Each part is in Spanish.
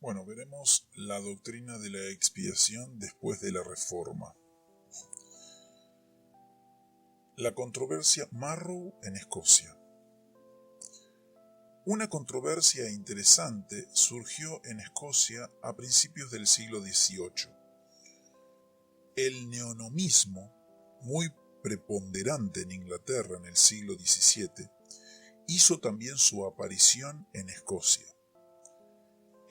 Bueno, veremos la doctrina de la expiación después de la Reforma. La controversia Marrow en Escocia. Una controversia interesante surgió en Escocia a principios del siglo XVIII. El neonomismo, muy preponderante en Inglaterra en el siglo XVII, hizo también su aparición en Escocia.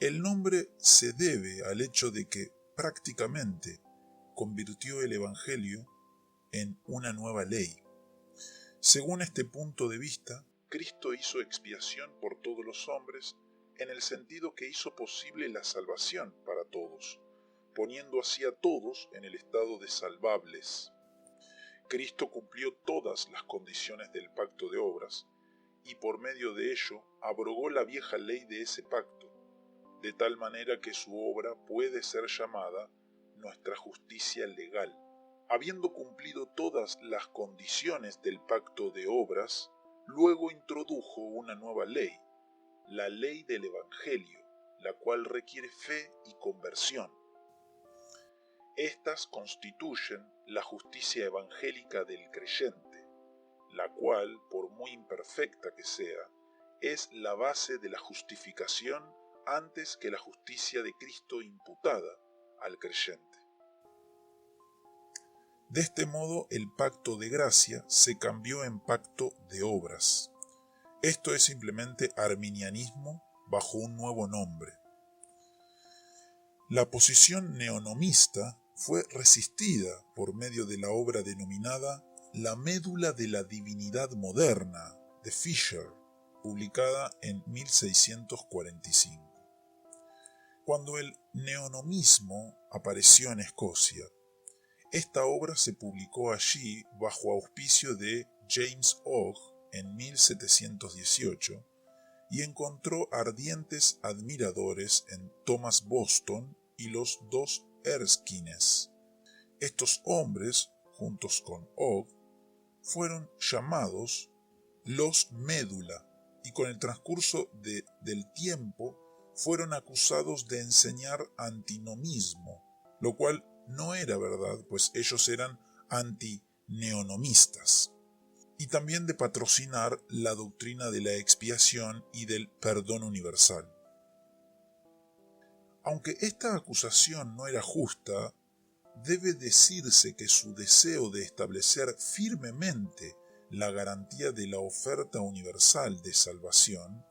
El nombre se debe al hecho de que prácticamente convirtió el Evangelio en una nueva ley. Según este punto de vista, Cristo hizo expiación por todos los hombres en el sentido que hizo posible la salvación para todos, poniendo así a todos en el estado de salvables. Cristo cumplió todas las condiciones del pacto de obras y por medio de ello abrogó la vieja ley de ese pacto, de tal manera que su obra puede ser llamada nuestra justicia legal. Habiendo cumplido todas las condiciones del pacto de obras, luego introdujo una nueva ley, la ley del Evangelio, la cual requiere fe y conversión. Estas constituyen la justicia evangélica del creyente, la cual, por muy imperfecta que sea, es la base de la justificación antes que la justicia de Cristo imputada al creyente. De este modo, el pacto de gracia se cambió en pacto de obras. Esto es simplemente arminianismo bajo un nuevo nombre. La posición neonomista fue resistida por medio de la obra denominada La médula de la divinidad moderna de Fisher, publicada en 1645. Cuando el neonomismo apareció en Escocia, esta obra se publicó allí bajo auspicio de James Hogg en 1718 y encontró ardientes admiradores en Thomas Boston y los dos Erskines. Estos hombres, juntos con Hogg, fueron llamados los médula y con el transcurso del tiempo fueron acusados de enseñar antinomismo, lo cual no era verdad, pues ellos eran antineonomistas, y también de patrocinar la doctrina de la expiación y del perdón universal. Aunque esta acusación no era justa, debe decirse que su deseo de establecer firmemente la garantía de la oferta universal de salvación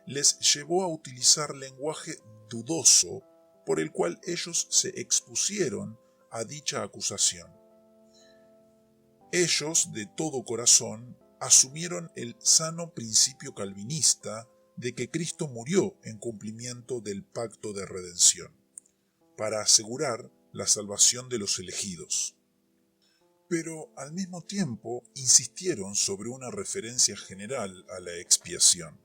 les llevó a utilizar lenguaje dudoso por el cual ellos se expusieron a dicha acusación. Ellos, de todo corazón, asumieron el sano principio calvinista de que Cristo murió en cumplimiento del pacto de redención, para asegurar la salvación de los elegidos. Pero al mismo tiempo insistieron sobre una referencia general a la expiación.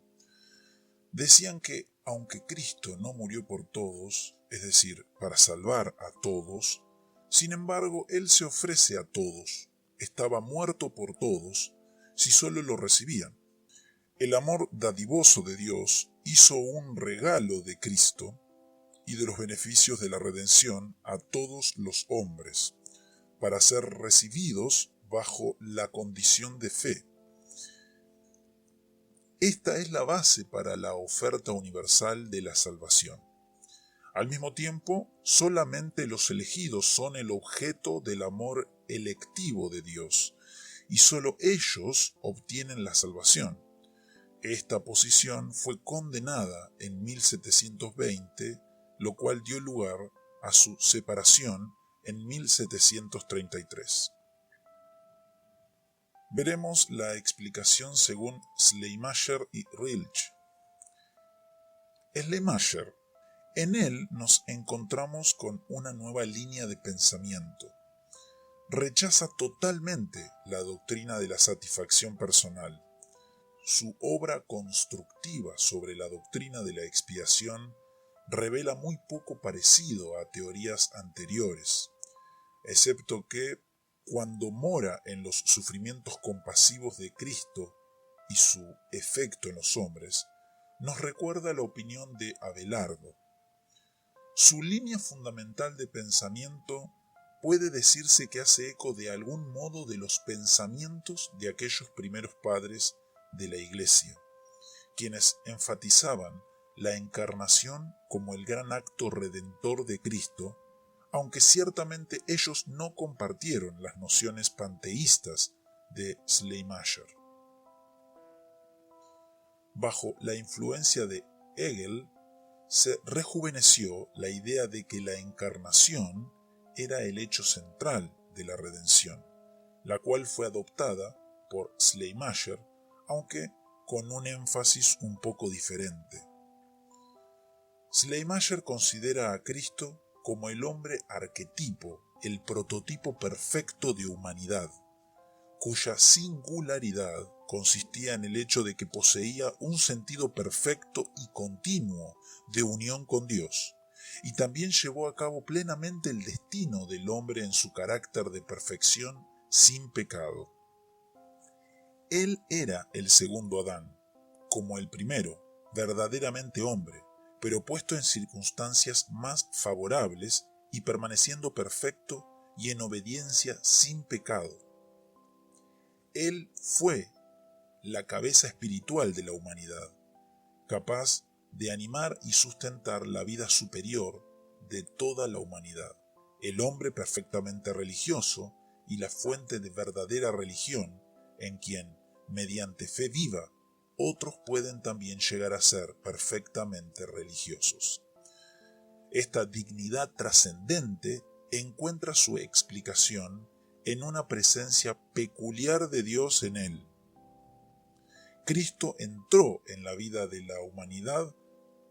Decían que, aunque Cristo no murió por todos, es decir, para salvar a todos, sin embargo, Él se ofrece a todos, estaba muerto por todos, si solo lo recibían. El amor dadivoso de Dios hizo un regalo de Cristo y de los beneficios de la redención a todos los hombres, para ser recibidos bajo la condición de fe. Esta es la base para la oferta universal de la salvación. Al mismo tiempo, solamente los elegidos son el objeto del amor electivo de Dios, y solo ellos obtienen la salvación. Esta posición fue condenada en 1720, lo cual dio lugar a su separación en 1733. Veremos la explicación según Schleiermacher y Rilke. Schleiermacher: en él nos encontramos con una nueva línea de pensamiento. Rechaza totalmente la doctrina de la satisfacción personal. Su obra constructiva sobre la doctrina de la expiación revela muy poco parecido a teorías anteriores, excepto que, cuando mora en los sufrimientos compasivos de Cristo y su efecto en los hombres, nos recuerda la opinión de Abelardo. Su línea fundamental de pensamiento puede decirse que hace eco de algún modo de los pensamientos de aquellos primeros padres de la Iglesia, quienes enfatizaban la encarnación como el gran acto redentor de Cristo, aunque ciertamente ellos no compartieron las nociones panteístas de Schleiermacher. Bajo la influencia de Hegel, se rejuveneció la idea de que la encarnación era el hecho central de la redención, la cual fue adoptada por Schleiermacher, aunque con un énfasis un poco diferente. Schleiermacher considera a Cristo como el hombre arquetipo, el prototipo perfecto de humanidad, cuya singularidad consistía en el hecho de que poseía un sentido perfecto y continuo de unión con Dios, y también llevó a cabo plenamente el destino del hombre en su carácter de perfección sin pecado. Él era el segundo Adán, como el primero, verdaderamente hombre, pero puesto en circunstancias más favorables y permaneciendo perfecto y en obediencia sin pecado. Él fue la cabeza espiritual de la humanidad, capaz de animar y sustentar la vida superior de toda la humanidad, el hombre perfectamente religioso y la fuente de verdadera religión, en quien, mediante fe viva, otros pueden también llegar a ser perfectamente religiosos. Esta dignidad trascendente encuentra su explicación en una presencia peculiar de Dios en él. Cristo entró en la vida de la humanidad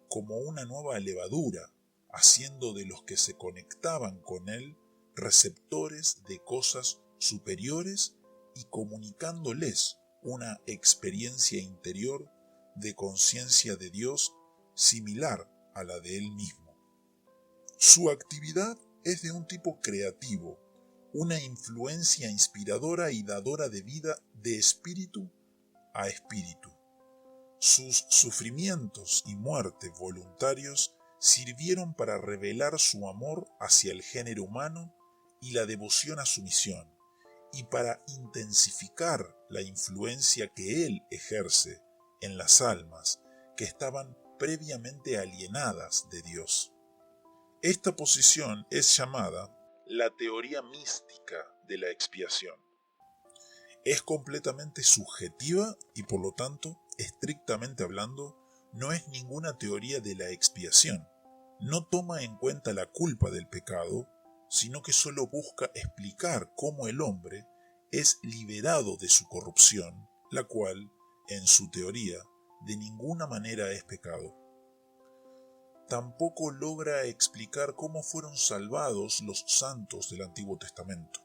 como una nueva levadura, haciendo de los que se conectaban con él receptores de cosas superiores y comunicándoles una experiencia interior de conciencia de Dios similar a la de él mismo. Su actividad es de un tipo creativo, una influencia inspiradora y dadora de vida de espíritu a espíritu. Sus sufrimientos y muerte voluntarios sirvieron para revelar su amor hacia el género humano y la devoción a su misión, y para intensificar la influencia que él ejerce en las almas que estaban previamente alienadas de Dios. Esta posición es llamada la teoría mística de la expiación. Es completamente subjetiva y por lo tanto, estrictamente hablando, no es ninguna teoría de la expiación. No toma en cuenta la culpa del pecado, sino que solo busca explicar cómo el hombre es liberado de su corrupción, la cual, en su teoría, de ninguna manera es pecado. Tampoco logra explicar cómo fueron salvados los santos del Antiguo Testamento.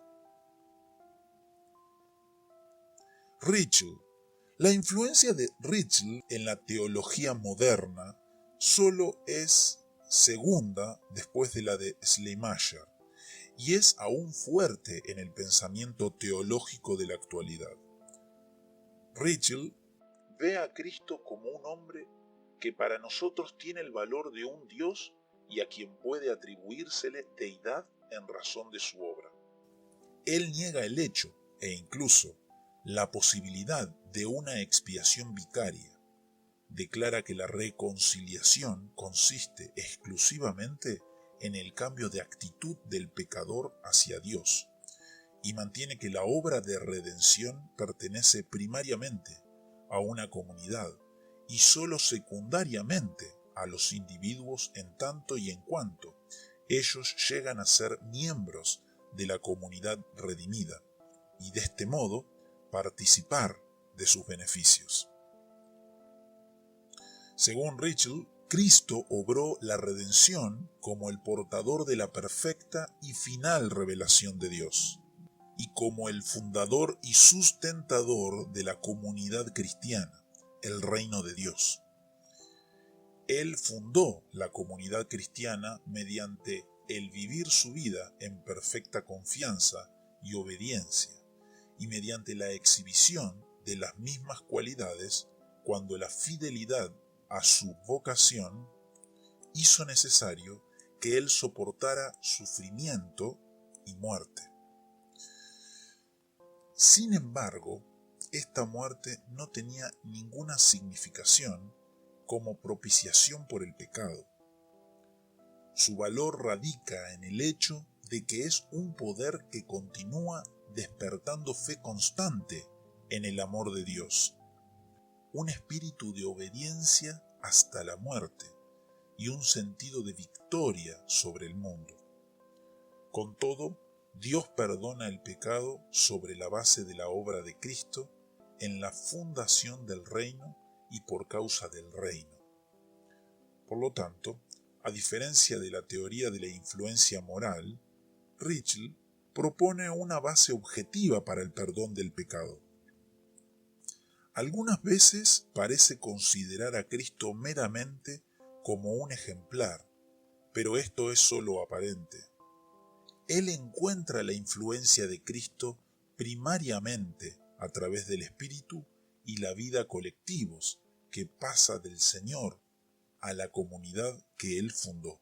Ritschl. La influencia de Ritschl en la teología moderna solo es segunda después de la de Schleiermacher y es aún fuerte en el pensamiento teológico de la actualidad. Ritschl ve a Cristo como un hombre que para nosotros tiene el valor de un Dios y a quien puede atribuírsele deidad en razón de su obra. Él niega el hecho e incluso la posibilidad de una expiación vicaria. Declara que la reconciliación consiste exclusivamente en el cambio de actitud del pecador hacia Dios y mantiene que la obra de redención pertenece primariamente a una comunidad y sólo secundariamente a los individuos en tanto y en cuanto ellos llegan a ser miembros de la comunidad redimida y de este modo participar de sus beneficios. Según Ritschl, Cristo obró la redención como el portador de la perfecta y final revelación de Dios, y como el fundador y sustentador de la comunidad cristiana, el reino de Dios. Él fundó la comunidad cristiana mediante el vivir su vida en perfecta confianza y obediencia, y mediante la exhibición de las mismas cualidades cuando la fidelidad a su vocación hizo necesario que él soportara sufrimiento y muerte. Sin embargo, esta muerte no tenía ninguna significación como propiciación por el pecado. Su valor radica en el hecho de que es un poder que continúa despertando fe constante en el amor de Dios, un espíritu de obediencia hasta la muerte y un sentido de victoria sobre el mundo. Con todo, Dios perdona el pecado sobre la base de la obra de Cristo en la fundación del reino y por causa del reino. Por lo tanto, a diferencia de la teoría de la influencia moral, Ritschl propone una base objetiva para el perdón del pecado. Algunas veces parece considerar a Cristo meramente como un ejemplar, pero esto es solo aparente. Él encuentra la influencia de Cristo primariamente a través del Espíritu y la vida colectivos que pasa del Señor a la comunidad que Él fundó.